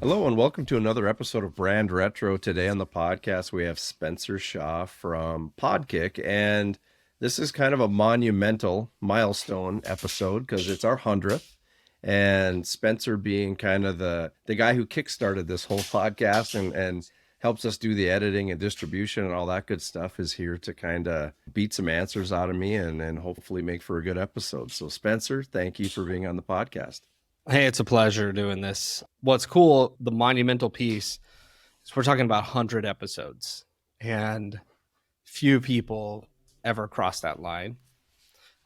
Hello and welcome to another episode of Brand Retro. Today on the podcast, we have Spencer Shaw from Podkick, and this is kind of a monumental milestone episode because it's our 100th. And Spencer being kind of the guy who kickstarted this whole podcast and helps us do the editing and distribution and all that good stuff is here to kind of beat some answers out of me and hopefully make for a good episode. So Spencer, thank you for being on the podcast. Hey, it's a pleasure doing this. What's cool, the monumental piece, is we're talking about 100 episodes, and few people ever cross that line.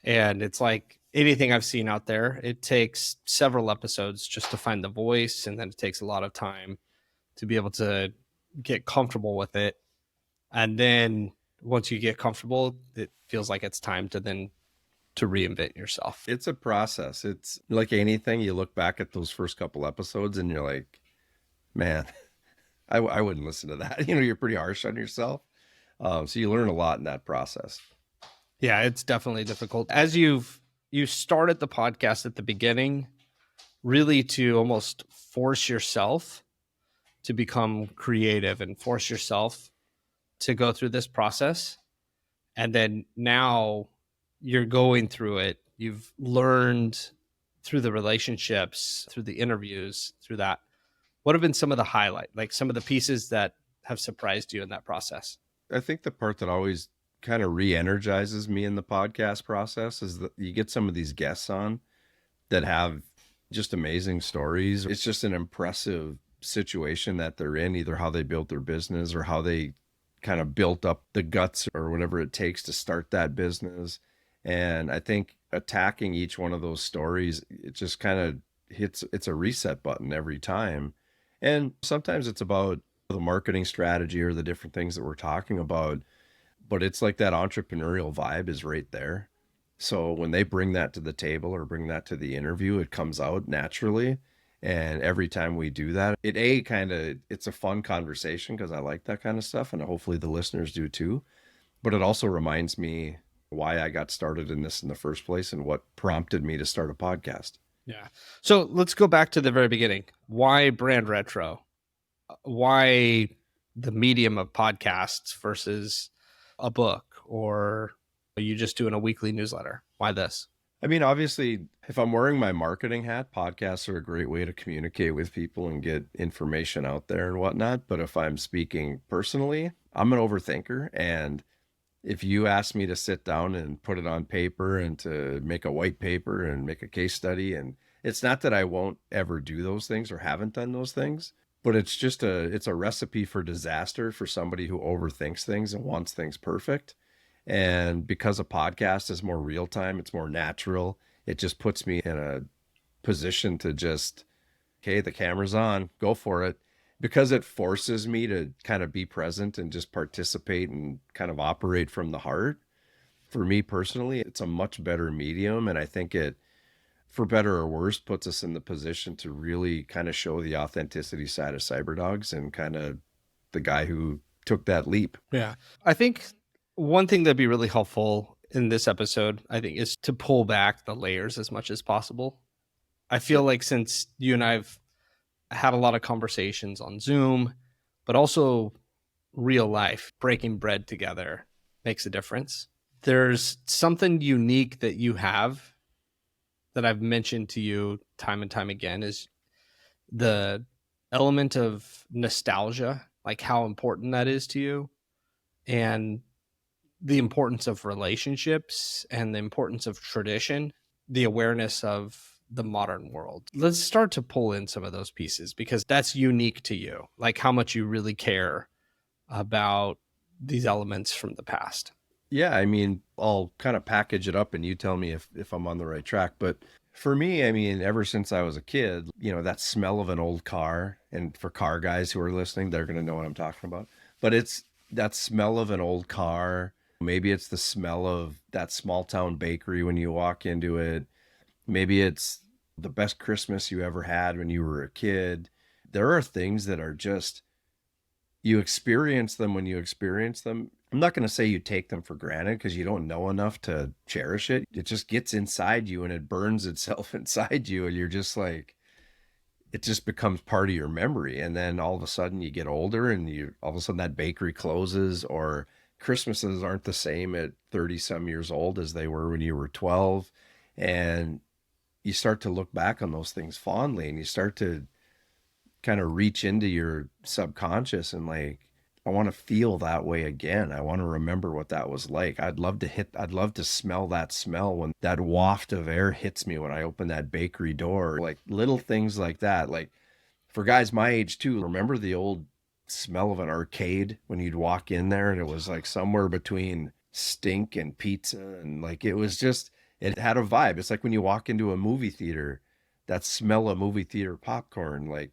And it's like anything I've seen out there, it takes several episodes just to find the voice, and then it takes a lot of time to be able to get comfortable with it. And then once you get comfortable, it feels like it's time to then to reinvent yourself. It's a process. It's like anything. You look back at those first couple episodes and you're like, man, I wouldn't listen to that. You're pretty harsh on yourself. So you learn a lot in that process. Yeah, it's definitely difficult. As you started the podcast at the beginning, really to almost force yourself to become creative and force yourself to go through this process. And then now you're going through it. You've learned through the relationships, through the interviews, through that. What have been some of the highlight, like some of the pieces that have surprised you in that process? I think the part that always kind of re-energizes me in the podcast process is that you get some of these guests on that have just amazing stories. It's just an impressive situation that they're in, either how they built their business or how they kind of built up the guts or whatever it takes to start that business. And I think attacking each one of those stories, it just kind of it's a reset button every time. And sometimes it's about the marketing strategy or the different things that we're talking about, but it's like that entrepreneurial vibe is right there. So when they bring that to the table or bring that to the interview, it comes out naturally. And every time we do that, it's a fun conversation because I like that kind of stuff. And hopefully the listeners do too. But it also reminds me why I got started in this in the first place and what prompted me to start a podcast. Yeah. So let's go back to the very beginning. Why Brand Retro? Why the medium of podcasts versus a book, or are you just doing a weekly newsletter? Why this? I mean, obviously, if I'm wearing my marketing hat, podcasts are a great way to communicate with people and get information out there and whatnot. But if I'm speaking personally, I'm an overthinker. And if you ask me to sit down and put it on paper and to make a white paper and make a case study, and it's not that I won't ever do those things or haven't done those things, but it's a recipe for disaster for somebody who overthinks things and wants things perfect. And because a podcast is more real time, it's more natural. It just puts me in a position to just, okay, the camera's on, go for it. Because it forces me to kind of be present and just participate and kind of operate from the heart. For me personally, it's a much better medium. And I think it, for better or worse, puts us in the position to really kind of show the authenticity side of Cyberdogs and kind of the guy who took that leap. Yeah. I think one thing that'd be really helpful in this episode, I think, is to pull back the layers as much as possible. I feel like since you and I've had a lot of conversations on Zoom, but also real life, breaking bread together makes a difference. There's something unique that you have that I've mentioned to you time and time again is the element of nostalgia, like how important that is to you, and the importance of relationships and the importance of tradition, the awareness of the modern world. Let's start to pull in some of those pieces because that's unique to you, like how much you really care about these elements from the past. Yeah, I mean, I'll kind of package it up and you tell me if I'm on the right track. But for me, I mean, ever since I was a kid, that smell of an old car, and for car guys who are listening, they're going to know what I'm talking about. But it's that smell of an old car. Maybe it's the smell of that small town bakery when you walk into it. Maybe it's the best Christmas you ever had when you were a kid. There are things that are just, you experience them when you experience them. I'm not going to say you take them for granted because you don't know enough to cherish it. It just gets inside you and it burns itself inside you. And you're just like, it just becomes part of your memory. And then all of a sudden you get older and you all of a sudden that bakery closes, or Christmases aren't the same at 30 some years old as they were when you were 12. And you start to look back on those things fondly, and you start to kind of reach into your subconscious and like, I want to feel that way again. I want to remember what that was like. I'd love to smell that smell when that waft of air hits me when I open that bakery door. Like little things like that. Like for guys my age too, remember the old smell of an arcade when you'd walk in there and it was like somewhere between stink and pizza, and like it was just, it had a vibe. It's like when you walk into a movie theater, that smell of movie theater popcorn, like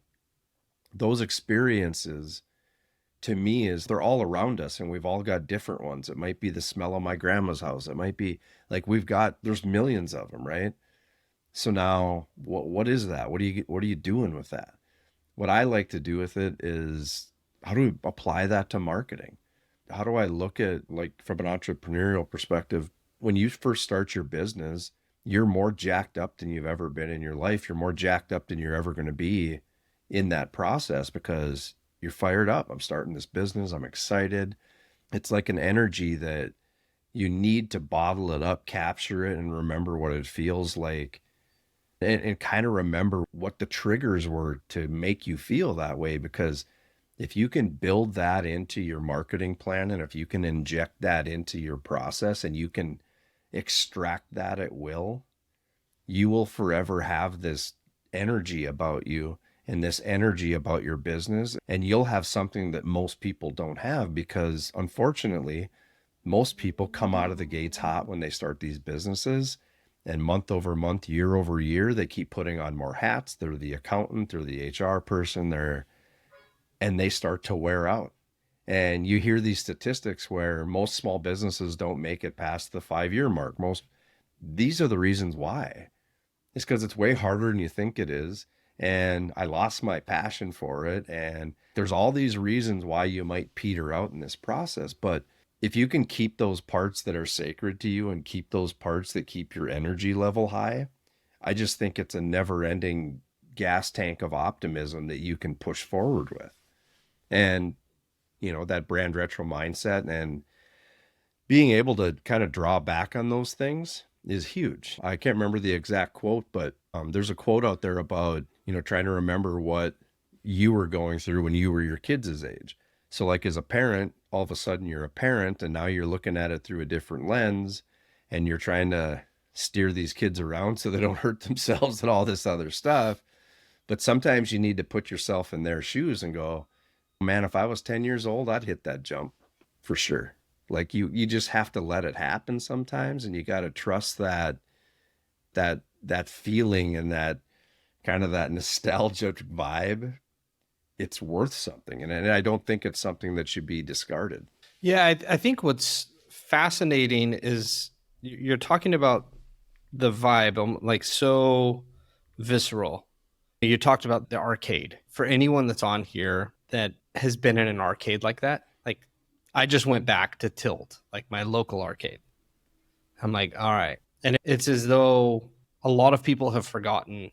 those experiences to me is they're all around us, and we've all got different ones. It might be the smell of my grandma's house. It might be like there's millions of them, right? So now what is that? What are you doing with that? What I like to do with it is, how do we apply that to marketing? How do I look at, like, from an entrepreneurial perspective, when you first start your business, you're more jacked up than you've ever been in your life. You're more jacked up than you're ever going to be in that process because you're fired up. I'm starting this business. I'm excited. It's like an energy that you need to bottle it up, capture it, and remember what it feels like, and kind of remember what the triggers were to make you feel that way. Because if you can build that into your marketing plan, and if you can inject that into your process and you can extract that at will, you will forever have this energy about you and this energy about your business. And you'll have something that most people don't have, because unfortunately, most people come out of the gates hot when they start these businesses. And month over month, year over year, they keep putting on more hats. They're the accountant, they're the HR person, and they start to wear out. And you hear these statistics where most small businesses don't make it past the 5-year mark. These are the reasons why. It's because it's way harder than you think it is. And I lost my passion for it. And there's all these reasons why you might peter out in this process. But if you can keep those parts that are sacred to you and keep those parts that keep your energy level high, I just think it's a never ending gas tank of optimism that you can push forward with. And, that brand retro mindset and being able to kind of draw back on those things is huge. I can't remember the exact quote, but there's a quote out there about, trying to remember what you were going through when you were your kids' age. So like as a parent, all of a sudden you're a parent and now you're looking at it through a different lens, and you're trying to steer these kids around so they don't hurt themselves and all this other stuff. But sometimes you need to put yourself in their shoes and go, man, if I was 10 years old, I'd hit that jump for sure. Like you just have to let it happen sometimes, and you got to trust that feeling and that kind of that nostalgic vibe. It's worth something, and I don't think it's something that should be discarded. Yeah, I think what's fascinating is you're talking about the vibe, like so visceral. You talked about the arcade. For anyone that's on here that has been in an arcade like that, like I just went back to Tilt, like my local arcade. I'm like, all right. And it's as though a lot of people have forgotten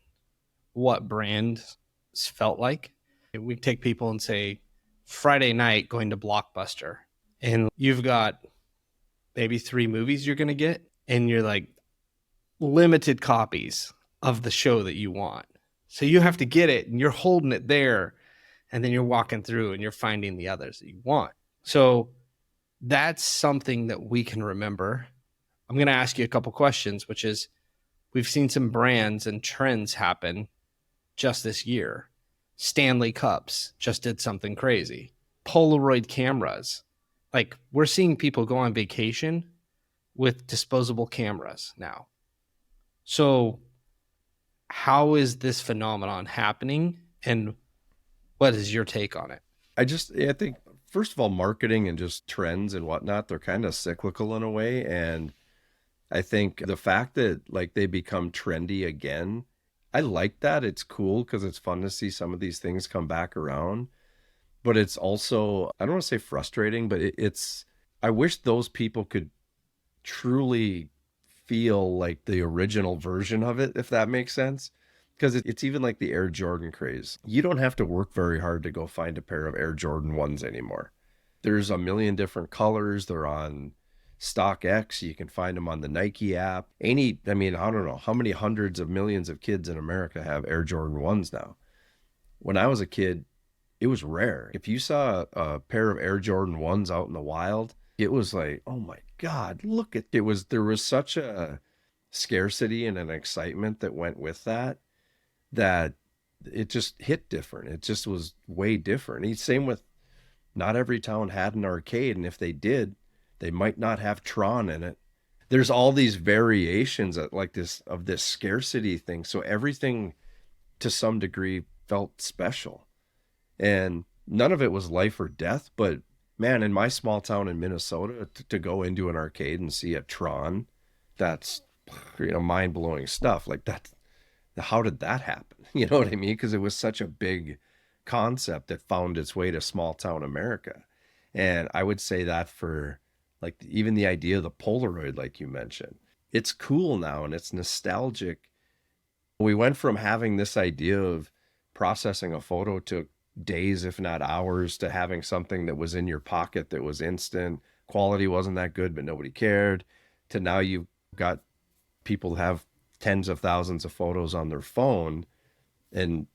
what brands felt like. We take people and say, Friday night going to Blockbuster, and you've got maybe 3 movies you're going to get, and you're like limited copies of the show that you want. So you have to get it, and you're holding it there, and then you're walking through and you're finding the others that you want. So that's something that we can remember. I'm going to ask you a couple questions, which is, we've seen some brands and trends happen just this year. Stanley Cups just did something crazy. Polaroid cameras. Like, we're seeing people go on vacation with disposable cameras now. So how is this phenomenon happening, and what is your take on it? I think, first of all, marketing and just trends and whatnot, they're kind of cyclical in a way. And I think the fact that like they become trendy again, I like that. It's cool because it's fun to see some of these things come back around. But it's also, I don't want to say frustrating, but I wish those people could truly feel like the original version of it, if that makes sense. Because it's even like the Air Jordan craze. You don't have to work very hard to go find a pair of Air Jordan 1s anymore. There's a million different colors. They're on StockX. You can find them on the Nike app. I mean, I don't know how many hundreds of millions of kids in America have Air Jordan 1s now. When I was a kid, it was rare. If you saw a pair of Air Jordan 1s out in the wild, it was like, oh my God, look at it was there was such a scarcity and an excitement that went with that it just hit different. It just was way different. Same with not every town had an arcade, and if they did, they might not have Tron in it. There's all these variations of this scarcity thing. So everything to some degree felt special. And none of it was life or death, but man, in my small town in Minnesota, to go into an arcade and see a Tron, that's mind-blowing stuff. Like that, how did that happen? You know what I mean? Because it was such a big concept that found its way to small town America. And I would say that for like even the idea of the Polaroid, like you mentioned, it's cool now and it's nostalgic. We went from having this idea of processing a photo to days, if not hours, to having something that was in your pocket that was instant. Quality wasn't that good, but nobody cared. To now you've got people have tens of thousands of photos on their phone, and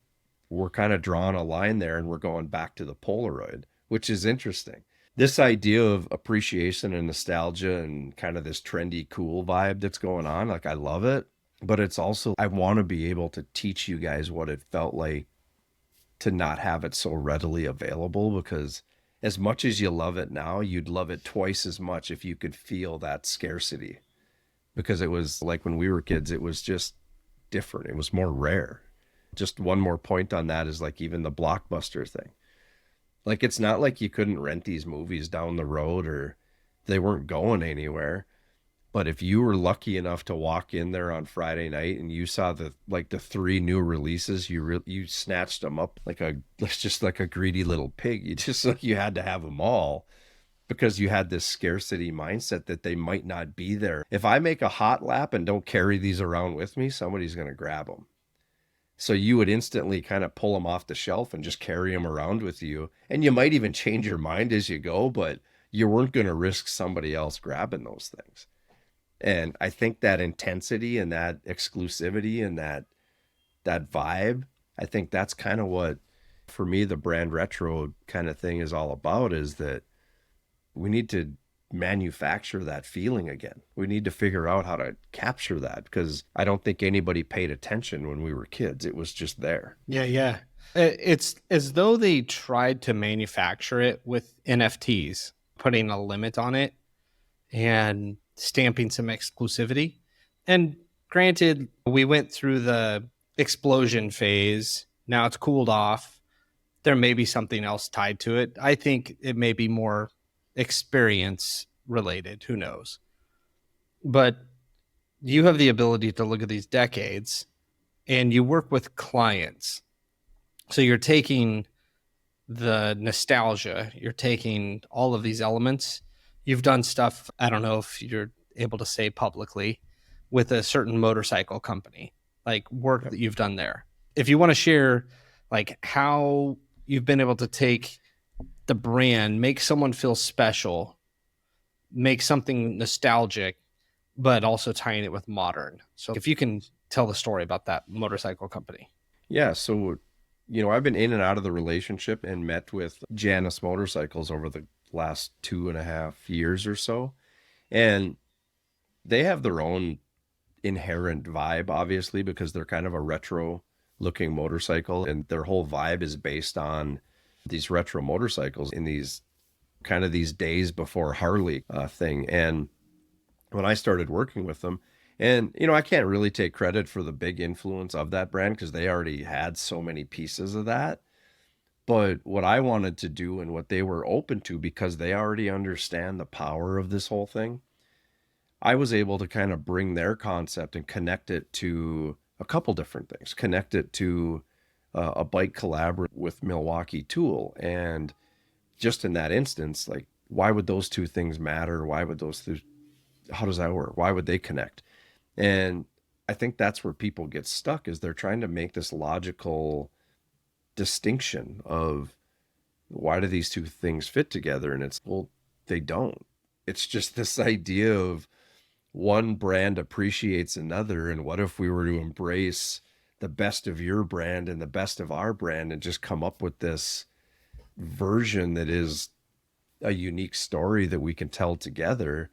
we're kind of drawing a line there and we're going back to the Polaroid, which is interesting. This idea of appreciation and nostalgia and kind of this trendy cool vibe that's going on, like I love it, but it's also I want to be able to teach you guys what it felt like to not have it so readily available, because as much as you love it now, you'd love it twice as much if you could feel that scarcity, because it was like when we were kids, it was just different. It was more rare. Just one more point on that is like even the Blockbuster thing. Like it's not like you couldn't rent these movies down the road or they weren't going anywhere. But if you were lucky enough to walk in there on Friday night and you saw the three new releases, you snatched them up just like a greedy little pig. You just like you had to have them all, because you had this scarcity mindset that they might not be there. If I make a hot lap and don't carry these around with me, somebody's going to grab them. So you would instantly kind of pull them off the shelf and just carry them around with you. And you might even change your mind as you go, but you weren't going to risk somebody else grabbing those things. And I think that intensity and that exclusivity and that vibe, I think that's kind of what, for me, the brand retro kind of thing is all about, is that we need to manufacture that feeling again. We need to figure out how to capture that, because I don't think anybody paid attention when we were kids. It was just there. Yeah. It's as though they tried to manufacture it with NFTs, putting a limit on it and stamping some exclusivity. And granted, we went through the explosion phase. Now it's cooled off. There may be something else tied to it. I think it may be more experience related. Who knows? But you have the ability to look at these decades and you work with clients. So you're taking the nostalgia, you're taking all of these elements. You've done stuff, I don't know if you're able to say publicly, with a certain motorcycle company, like work that you've done there. If you want to share like how you've been able to take the brand, make someone feel special, make something nostalgic, but also tying it with modern. So if you can tell the story about that motorcycle company. Yeah. So, I've been in and out of the relationship and met with Janus Motorcycles over the last 2.5 years or so. And they have their own inherent vibe, obviously, because they're kind of a retro looking motorcycle. And their whole vibe is based on these retro motorcycles in these kind of these days before Harley thing. And when I started working with them, and I can't really take credit for the big influence of that brand because they already had so many pieces of that. But what I wanted to do and what they were open to, because they already understand the power of this whole thing, I was able to kind of bring their concept and connect it to a couple different things. Connect it to a bike collab with Milwaukee Tool. And just in that instance, like, why would those two things matter? How does that work? Why would they connect? And I think that's where people get stuck, is they're trying to make this logical distinction of why do these two things fit together? And it's, well, they don't. It's just this idea of one brand appreciates another. And what if we were to embrace the best of your brand and the best of our brand and just come up with this version that is a unique story that we can tell together?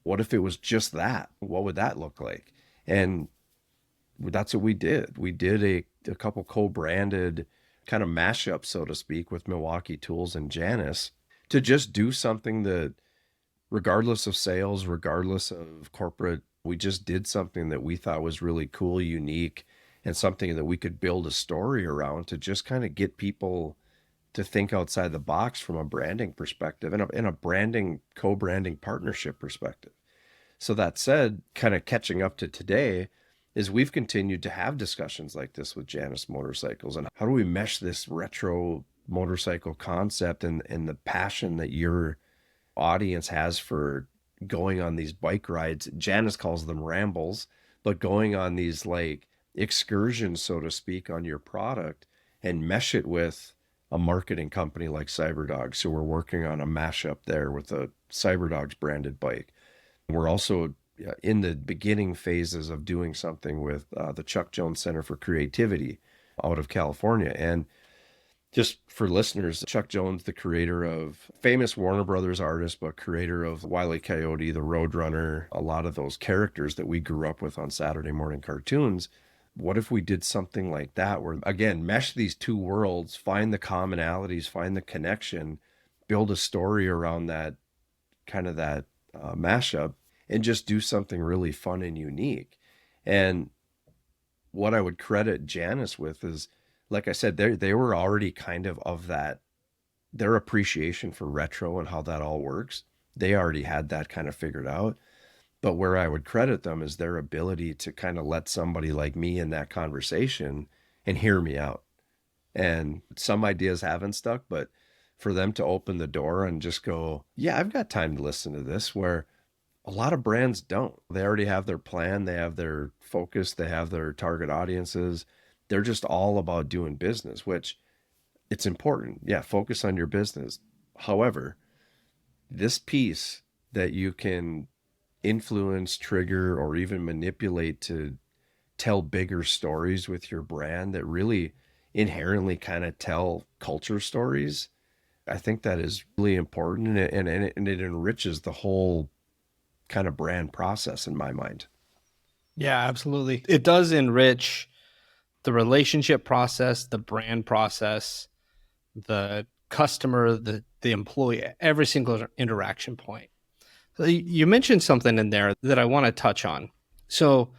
What if it was just that? What would that look like? And that's what we did. We did a couple co-branded kind of mashups, so to speak, with Milwaukee Tools and Janus, to just do something that, regardless of sales, regardless of corporate, we just did something that we thought was really cool, unique, and something that we could build a story around to just kind of get people to think outside the box from a branding perspective and a branding, co-branding partnership perspective. So that said, kind of catching up to today, is we've continued to have discussions like this with Janus Motorcycles, and how do we mesh this retro motorcycle concept and the passion that your audience has for going on these bike rides. Janus calls them rambles, but going on these like excursions, so to speak, on your product, and mesh it with a marketing company like CyberDogs. So we're working on a mashup there with a CyberDogs branded bike. We're also in the beginning phases of doing something with the Chuck Jones Center for Creativity out of California. And just for listeners, Chuck Jones, the creator of, famous Warner Brothers artist, but creator of Wile E. Coyote, the Roadrunner, a lot of those characters that we grew up with on Saturday morning cartoons. What if we did something like that, where, again, mesh these two worlds, find the commonalities, find the connection, build a story around that kind of that mashup, and just do something really fun and unique. And what I would credit Janus with is, like I said, they were already kind of that, their appreciation for retro and how that all works. They already had that kind of figured out. But where I would credit them is their ability to kind of let somebody like me in that conversation and hear me out. And some ideas haven't stuck, but for them to open the door and just go, yeah, I've got time to listen to this, where a lot of brands don't. They already have their plan, they have their focus, they have their target audiences. They're just all about doing business, which, it's important. Yeah, focus on your business. However, this piece that you can influence, trigger, or even manipulate to tell bigger stories with your brand that really inherently kind of tell culture stories, I think that is really important, and it enriches the whole kind of brand process in my mind. Yeah, absolutely. It does enrich the relationship process, the brand process, the customer, the employee, every single interaction point. So you mentioned something in there that I want to touch on. So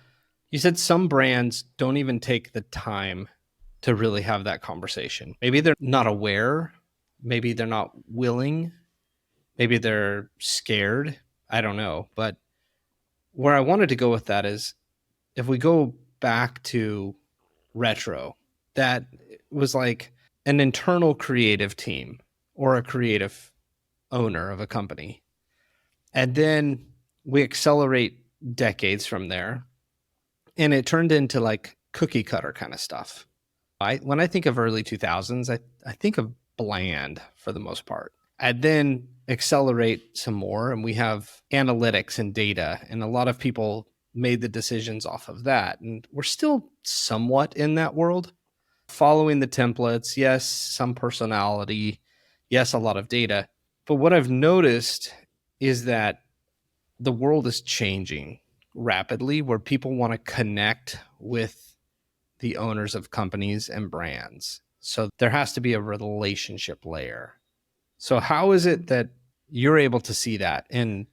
you said some brands don't even take the time to really have that conversation. Maybe they're not aware, maybe they're not willing, maybe they're scared. I don't know. But where I wanted to go with that is, if we go back to retro, that was like an internal creative team or a creative owner of a company. And then we accelerate decades from there, and it turned into like cookie cutter kind of stuff. When I think of early 2000s, I think of bland for the most part. And then accelerate some more, and we have analytics and data, and a lot of people made the decisions off of that. And we're still somewhat in that world, following the templates. Yes, some personality. Yes, a lot of data. But what I've noticed is that the world is changing rapidly, where people want to connect with the owners of companies and brands. So there has to be a relationship layer. So how is it that you're able to see that, and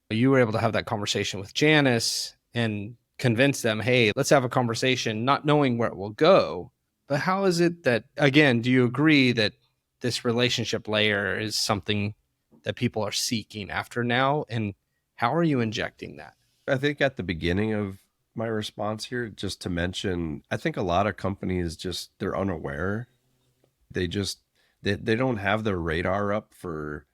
you were able to have that conversation with Janus and convince them, hey, let's have a conversation, not knowing where it will go? But how is it that, again, do you agree that this relationship layer is something that people are seeking after now? And how are you injecting that? I think at the beginning of my response here, just to mention, I think a lot of companies just, they're unaware. They just, they don't have their radar up for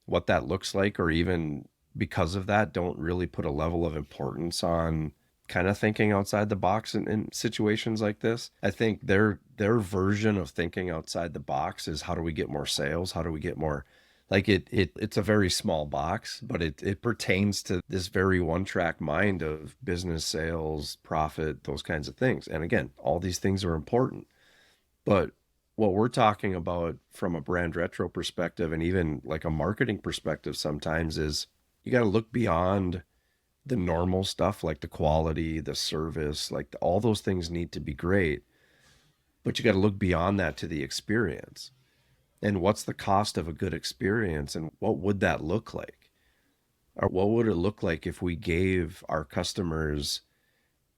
what that looks like, or even because of that, don't really put a level of importance on kind of thinking outside the box in situations like this. I think their version of thinking outside the box is, how do we get more sales? How do we get more, like it's a very small box, but it pertains to this very one track mind of business, sales, profit, those kinds of things. And again, all these things are important. But what we're talking about from a brand retro perspective and even like a marketing perspective sometimes is, you got to look beyond the normal stuff, like the quality, the service, like all those things need to be great, but you got to look beyond that to the experience. And what's the cost of a good experience, and what would that look like? Or what would it look like if we gave our customers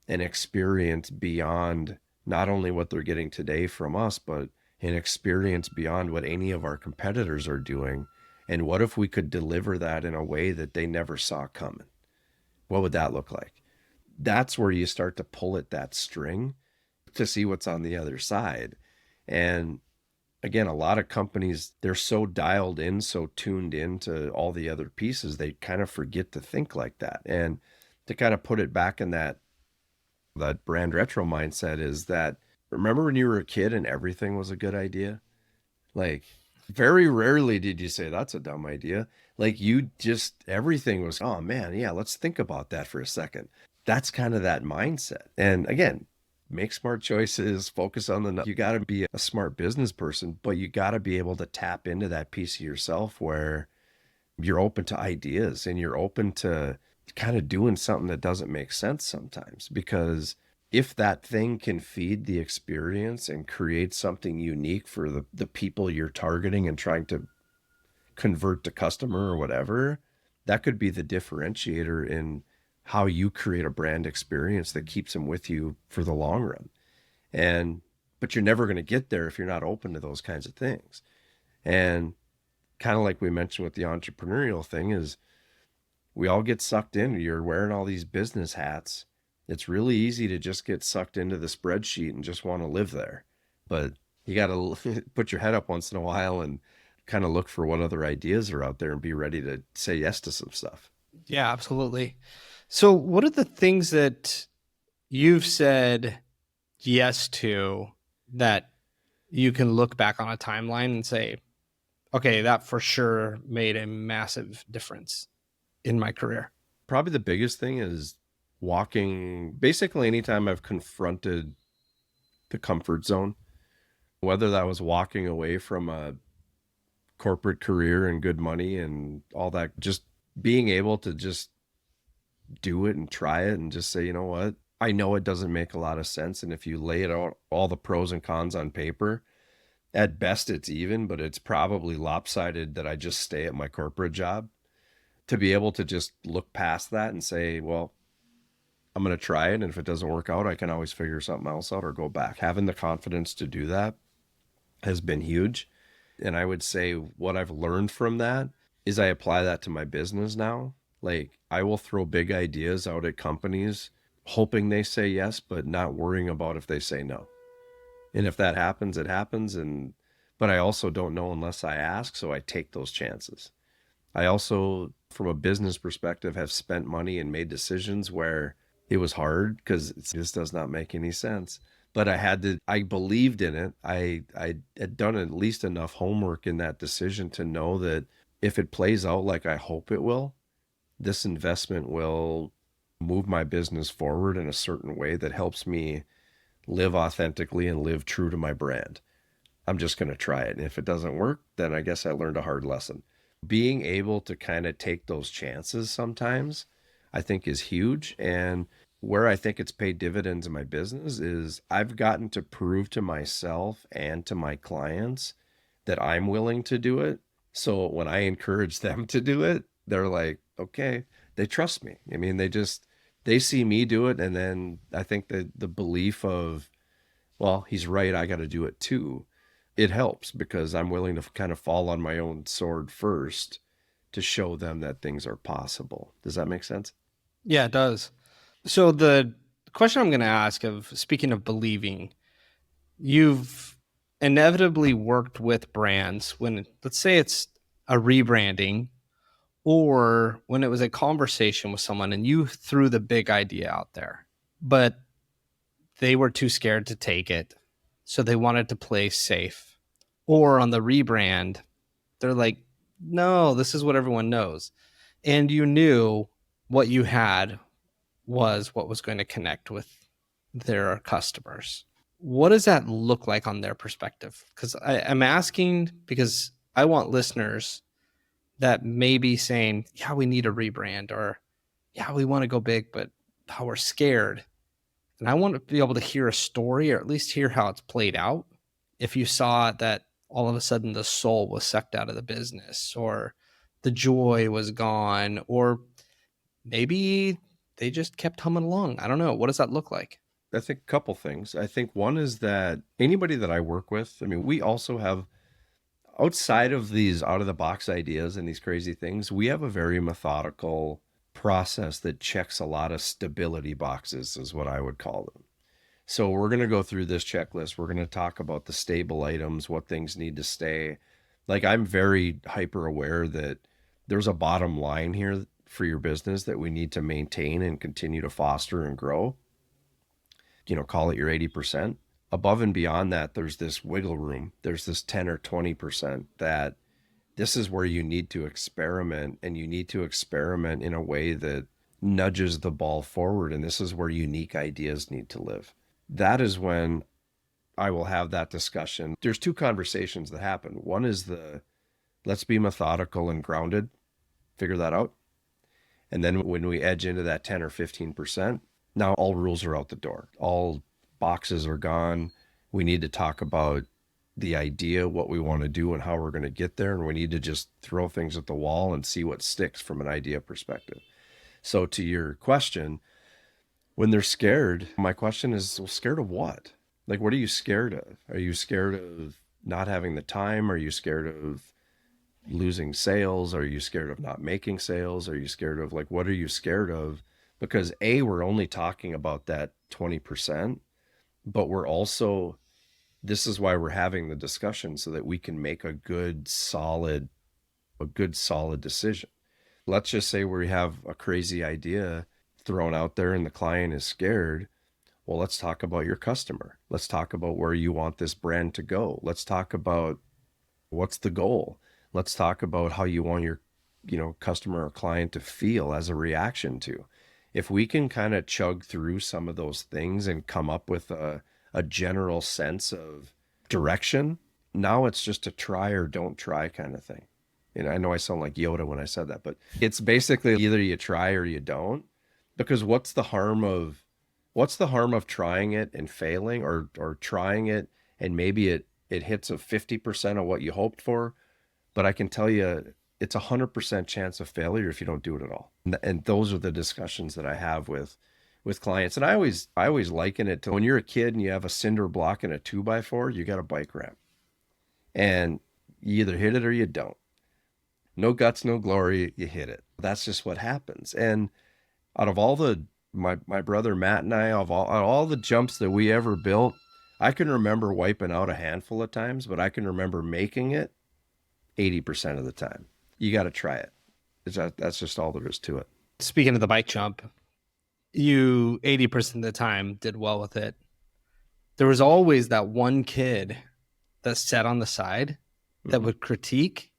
an experience beyond not only what they're getting today from us, but an experience beyond what any of our competitors are doing? And what if we could deliver that in a way that they never saw coming? What would that look like? That's where you start to pull at that string to see what's on the other side. And again, a lot of companies, they're so dialed in, so tuned into all the other pieces, they kind of forget to think like that. And to kind of put it back in that brand retro mindset is that, remember when you were a kid and everything was a good idea? Like, very rarely did you say that's a dumb idea. Like, you just, everything was, oh man, yeah, let's think about that for a second. That's kind of that mindset. And again, make smart choices, focus on you got to be a smart business person, but you got to be able to tap into that piece of yourself where you're open to ideas and you're open to kind of doing something that doesn't make sense sometimes. Because if that thing can feed the experience and create something unique for the people you're targeting and trying to convert to customer or whatever, that could be the differentiator in how you create a brand experience that keeps them with you for the long run. And but you're never going to get there if you're not open to those kinds of things. And kind of like we mentioned with the entrepreneurial thing is, we all get sucked in. You're wearing all these business hats. It's really easy to just get sucked into the spreadsheet and just want to live there. But you got to put your head up once in a while and kind of look for what other ideas are out there and be ready to say yes to some stuff. Yeah, absolutely. So what are the things that you've said yes to that you can look back on a timeline and say, okay, that for sure made a massive difference in my career? Probably the biggest thing is walking, basically anytime I've confronted the comfort zone, whether that was walking away from a corporate career and good money and all that, just being able to just do it and try it and just say, you know what, I know it doesn't make a lot of sense. And if you lay it out, all the pros and cons on paper, at best it's even, but it's probably lopsided that I just stay at my corporate job. To be able to just look past that and say, well, I'm going to try it. And if it doesn't work out, I can always figure something else out or go back. Having the confidence to do that has been huge. And I would say what I've learned from that is I apply that to my business now. Like, I will throw big ideas out at companies, hoping they say yes, but not worrying about if they say no. And if that happens, it happens. But I also don't know unless I ask. So I take those chances. I also, from a business perspective, have spent money and made decisions where it was hard because it just does not make any sense. But I believed in it. I had done at least enough homework in that decision to know that if it plays out like I hope it will, this investment will move my business forward in a certain way that helps me live authentically and live true to my brand. I'm just going to try it. And if it doesn't work, then I guess I learned a hard lesson. Being able to kind of take those chances sometimes, I think is huge. And where I think it's paid dividends in my business is I've gotten to prove to myself and to my clients that I'm willing to do it. So when I encourage them to do it, they're like, okay, they trust me. I mean, they see me do it. And then I think that the belief of, well, he's right, I got to do it too, it helps because I'm willing to kind of fall on my own sword first to show them that things are possible. Does that make sense? Yeah, it does. So the question I'm going to ask, of speaking of believing, you've inevitably worked with brands when, let's say it's a rebranding, or when it was a conversation with someone and you threw the big idea out there. but they were too scared to take it. So they wanted to play safe. Or on the rebrand, they're like, no, this is what everyone knows. And you knew what you had was what was going to connect with their customers. What does that look like on their perspective? Because I'm asking because I want listeners that may be saying, yeah, we need a rebrand, or yeah, we want to go big, but how we're scared. And I want to be able to hear a story, or at least hear how it's played out. If you saw that all of a sudden the soul was sucked out of the business, or the joy was gone, or maybe they just kept humming along. I don't know. What does that look like? I think a couple things. I think one is that anybody that I work with, I mean, we also have, outside of these out of the box ideas and these crazy things, we have a very methodical process that checks a lot of stability boxes, is what I would call them. So we're going to go through this checklist. We're going to talk about the stable items, what things need to stay. Like, I'm very hyper aware that there's a bottom line here for your business that we need to maintain and continue to foster and grow. Call it your 80%. Above and beyond that, there's this wiggle room. There's this 10 or 20% that this is where you need to experiment, and you need to experiment in a way that nudges the ball forward. And this is where unique ideas need to live. That is when I will have that discussion. There's two conversations that happen. One is let's be methodical and grounded, figure that out. And then when we edge into that 10 or 15%, now all rules are out the door. All boxes are gone. We need to talk about the idea, what we want to do and how we're going to get there. And we need to just throw things at the wall and see what sticks from an idea perspective. So to your question, when they're scared, my question is, well, scared of what? Like, what are you scared of? Are you scared of not having the time? Are you scared of losing sales? Are you scared of not making sales? Are you scared of, like, what are you scared of? Because we're only talking about that 20%, but we're also, this is why we're having the discussion, so that we can make a good solid decision. Let's just say we have a crazy idea thrown out there and the client is scared. Well, let's talk about your customer. Let's talk about where you want this brand to go. Let's talk about what's the goal. Let's talk about how you want your, customer or client to feel as a reaction to. If we can kind of chug through some of those things and come up with a general sense of direction, now it's just a try or don't try kind of thing. I know I sound like Yoda when I said that, but it's basically either you try or you don't. Because what's the harm of trying it and failing, or trying it and maybe it hits a 50% of what you hoped for, but I can tell you it's 100% chance of failure if you don't do it at all. And those are the discussions that I have with clients. And I always liken it to when you're a kid and you have a cinder block and a 2x4, you got a bike ramp, and you either hit it or you don't. No guts, no glory, you hit it. That's just what happens. And out of all my brother Matt and I, of all the jumps that we ever built, I can remember wiping out a handful of times, but I can remember making it 80% of the time. You got to try it. That's just all there is to it. Speaking of the bike jump, you 80% of the time did well with it. There was always that one kid that sat on the side that would critique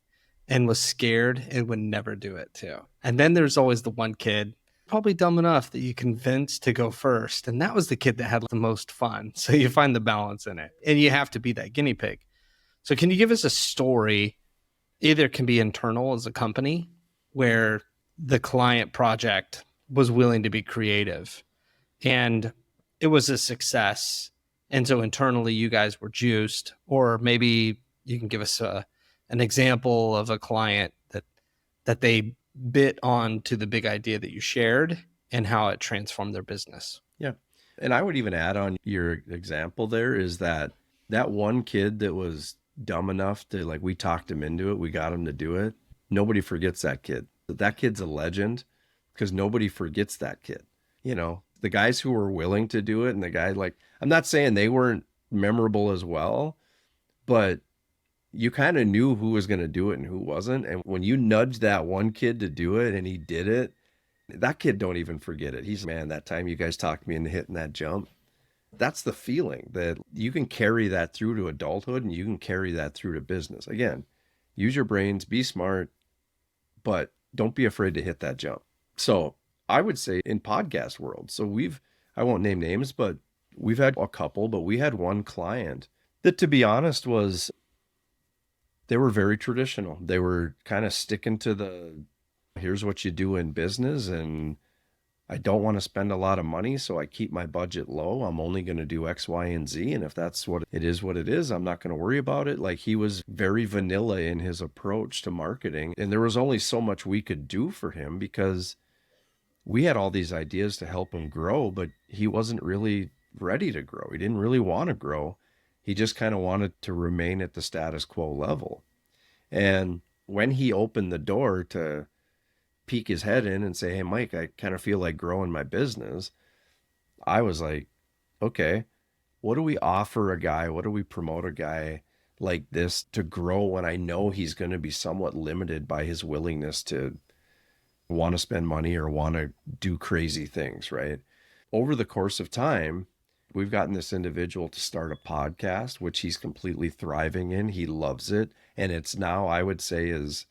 and was scared and would never do it too. And then there's always the one kid, probably dumb enough, that you convinced to go first. And that was the kid that had the most fun. So you find the balance in it. And you have to be that guinea pig. So can you give us a story? Either it can be internal as a company, where the client project was willing to be creative and it was a success. And so internally you guys were juiced. Or maybe you can give us an example of a client that they bit on to the big idea that you shared and how it transformed their business. Yeah. And I would even add on your example there is that one kid that was dumb enough to, like, we talked him into it, we got him to do it. Nobody forgets that kid. That kid's a legend because nobody forgets that kid. The guys who were willing to do it, and the guy, like, I'm not saying they weren't memorable as well, but you kind of knew who was going to do it and who wasn't. And when you nudged that one kid to do it and he did it, That kid don't even forget it. He's, man, that time you guys talked me into hitting that jump. That's the feeling that you can carry that through to adulthood and you can carry that through to business. Again, use your brains, be smart, but don't be afraid to hit that jump. So I would say in podcast world, so I won't name names, but we've had a couple, but we had one client that, to be honest, they were very traditional. They were kind of sticking to here's what you do in business, and I don't want to spend a lot of money, so I keep my budget low. I'm only going to do X, Y, and Z. And if that's what it is, I'm not going to worry about it. Like, he was very vanilla in his approach to marketing. And there was only so much we could do for him because we had all these ideas to help him grow, but he wasn't really ready to grow. He didn't really want to grow. He just kind of wanted to remain at the status quo level. And when he opened the door to peek his head in and say, hey, Mike, I kind of feel like growing my business, I was like, okay, what do we offer a guy? What do we promote a guy like this to grow when I know he's going to be somewhat limited by his willingness to want to spend money or want to do crazy things, right? Over the course of time, we've gotten this individual to start a podcast, which he's completely thriving in. He loves it. And it's now, I would say, is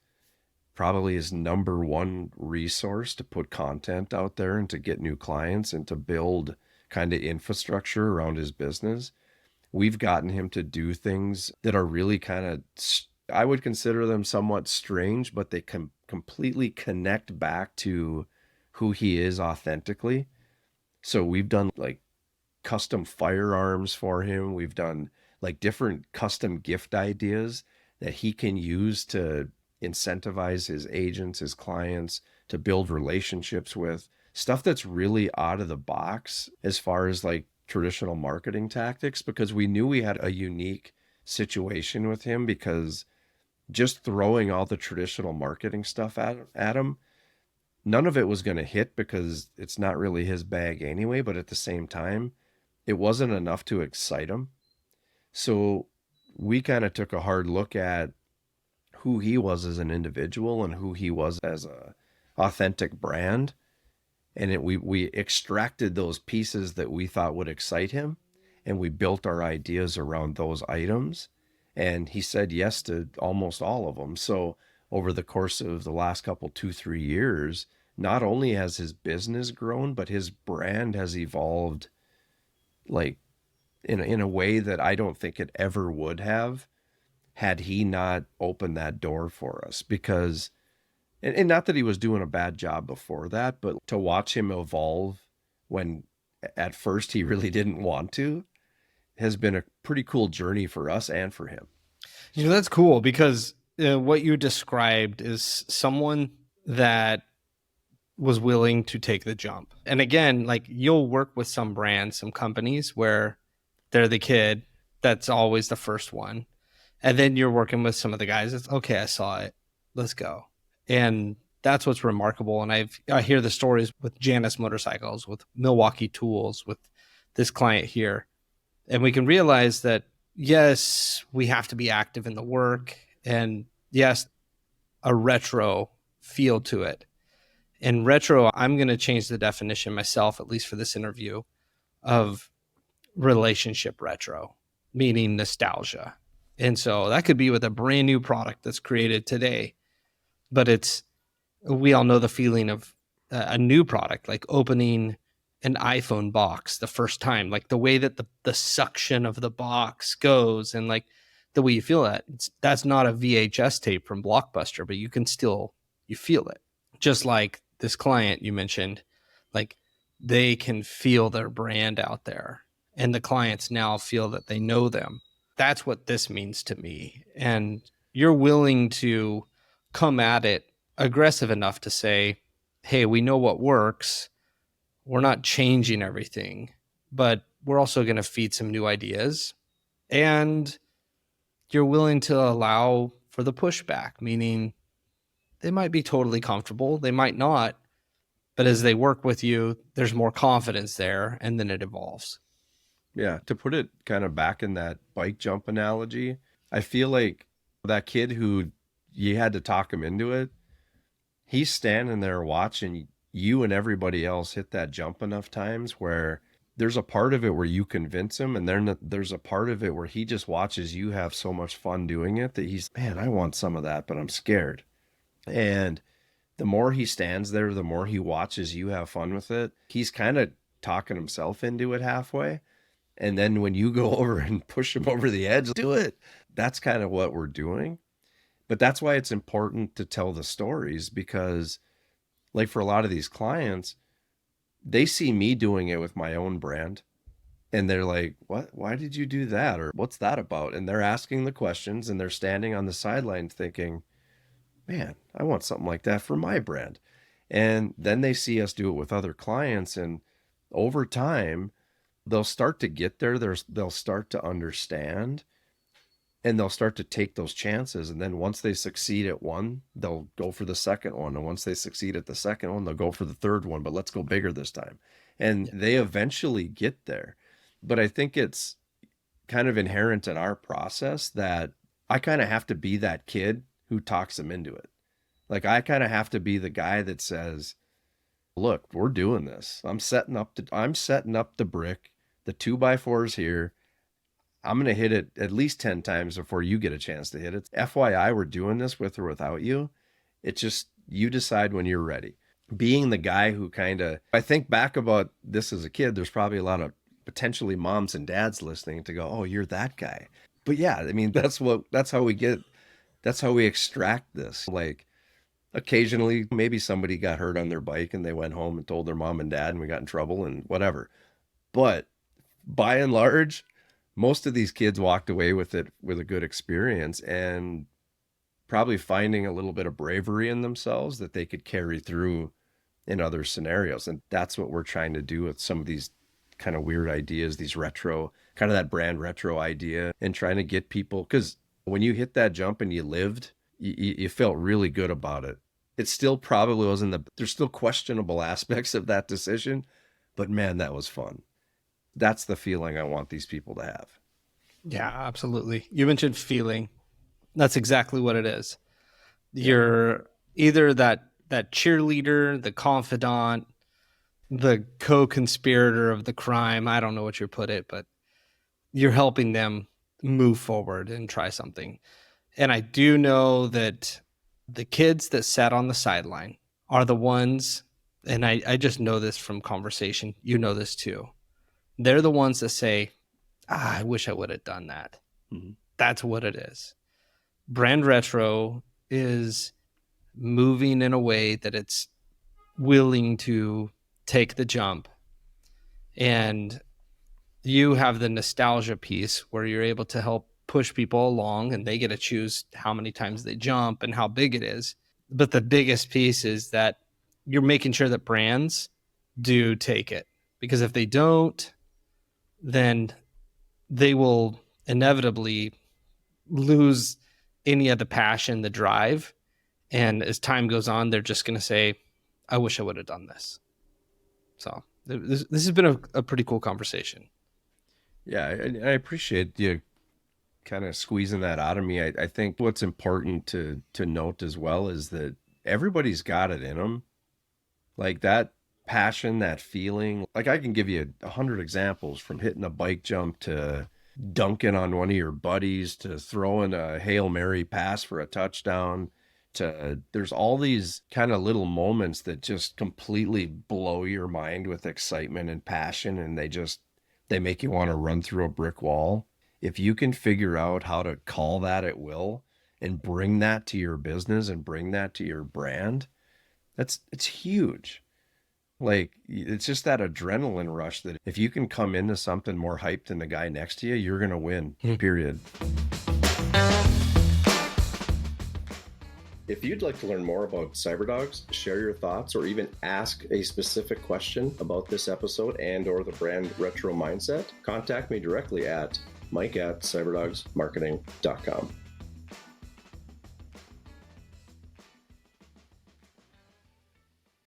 probably his number one resource to put content out there and to get new clients and to build kind of infrastructure around his business. We've gotten him to do things that are really kind of, I would consider them somewhat strange, but they can completely connect back to who he is authentically. So we've done like custom firearms for him. We've done like different custom gift ideas that he can use to incentivize his agents, his clients, to build relationships with, stuff that's really out of the box as far as like traditional marketing tactics, because we knew we had a unique situation with him, because just throwing all the traditional marketing stuff at him, none of it was going to hit because it's not really his bag anyway. But at the same time, it wasn't enough to excite him. So we kind of took a hard look at who he was as an individual and who he was as a authentic brand. And we extracted those pieces that we thought would excite him, and we built our ideas around those items. And he said yes to almost all of them. So over the course of the last couple, 2-3 years, not only has his business grown, but his brand has evolved like in a way that I don't think it ever would have had he not opened that door for us. Because, and not that he was doing a bad job before that, but to watch him evolve when at first he really didn't want to, has been a pretty cool journey for us and for him. You know, that's cool, because what you described is someone that was willing to take the jump. And again, like, you'll work with some brands, some companies where they're the kid that's always the first one. And then you're working with some of the guys. It's okay, I saw it, let's go. And that's what's remarkable. And I hear the stories with Janus Motorcycles, with Milwaukee Tools, with this client here. And we can realize that, yes, we have to be active in the work. And yes, a retro feel to it. And retro, I'm going to change the definition myself, at least for this interview, of relationship retro, meaning nostalgia. And so that could be with a brand new product that's created today. But we all know the feeling of a new product, like opening an iPhone box the first time, like the way that the suction of the box goes, and like the way you feel that. That's not a VHS tape from Blockbuster, but you feel it. Just like this client you mentioned, like, they can feel their brand out there, and the clients now feel that they know them. That's what this means to me. And you're willing to come at it aggressive enough to say, hey, we know what works. We're not changing everything, but we're also going to feed some new ideas. And you're willing to allow for the pushback, meaning they might be totally comfortable, they might not, but as they work with you, there's more confidence there, and then it evolves. Yeah, to put it kind of back in that bike jump analogy, I feel like that kid who you had to talk him into it, he's standing there watching you and everybody else hit that jump enough times where there's a part of it where you convince him, and then there's a part of it where he just watches you have so much fun doing it that he's, man, I want some of that, but I'm scared. And the more he stands there, the more he watches you have fun with it. He's kind of talking himself into it halfway. And then when you go over and push him over the edge, do it. That's kind of what we're doing. But that's why it's important to tell the stories, because like for a lot of these clients, they see me doing it with my own brand. And they're like, what? Why did you do that? Or what's that about? And they're asking the questions, and they're standing on the sidelines thinking, man, I want something like that for my brand. And then they see us do it with other clients. And over time, they'll start to get there. They'll start to understand, and they'll start to take those chances. And then once they succeed at one, they'll go for the second one. And once they succeed at the second one, they'll go for the third one, but let's go bigger this time. And they eventually get there. But I think it's kind of inherent in our process that I kind of have to be that kid who talks them into it. Like I kind of have to be the guy that says, look, we're doing this. I'm setting up the brick, the 2x4s here. I'm going to hit it at least 10 times before you get a chance to hit it. FYI, we're doing this with or without you. It's just, you decide when you're ready. Being the guy who I think back about this as a kid, there's probably a lot of potentially moms and dads listening to go, oh, you're that guy. But yeah, I mean, that's how we extract this. Like occasionally, maybe somebody got hurt on their bike and they went home and told their mom and dad and we got in trouble and whatever. But by and large, most of these kids walked away with it with a good experience and probably finding a little bit of bravery in themselves that they could carry through in other scenarios. And that's what we're trying to do with some of these kind of weird ideas, these retro, kind of that brand retro idea, and trying to get people, because when you hit that jump and you lived, you felt really good about it. It still probably wasn't there's still questionable aspects of that decision, but man, that was fun. That's the feeling I want these people to have. Yeah, absolutely. You mentioned feeling. That's exactly what it is. You're either that cheerleader, the confidant, the co-conspirator of the crime. I don't know what you put it, but you're helping them move forward and try something. And I do know that the kids that sat on the sideline are the ones, and I just know this from conversation. You know this too. They're the ones that say, I wish I would have done that. Mm-hmm. That's what it is. Brand retro is moving in a way that it's willing to take the jump. And you have the nostalgia piece where you're able to help push people along, and they get to choose how many times they jump and how big it is. But the biggest piece is that you're making sure that brands do take it, because if they don't, then they will inevitably lose any of the passion, the drive. And as time goes on, they're just going to say, I wish I would have done this. So this has been a pretty cool conversation. Yeah, I appreciate you kind of squeezing that out of me. I think what's important to note as well is that everybody's got it in them. Like that passion, that feeling. Like I can give you 100 examples, from hitting a bike jump to dunking on one of your buddies to throwing a Hail Mary pass for a touchdown. There's all these kind of little moments that just completely blow your mind with excitement and passion, and they make you want to run through a brick wall. If you can figure out how to call that at will and bring that to your business and bring that to your brand, it's huge. Like, it's just that adrenaline rush that if you can come into something more hyped than the guy next to you, you're going to win, period. If you'd like to learn more about CyberDogs, share your thoughts, or even ask a specific question about this episode and or the brand retro mindset, contact me directly at mike@cyberdogsmarketing.com.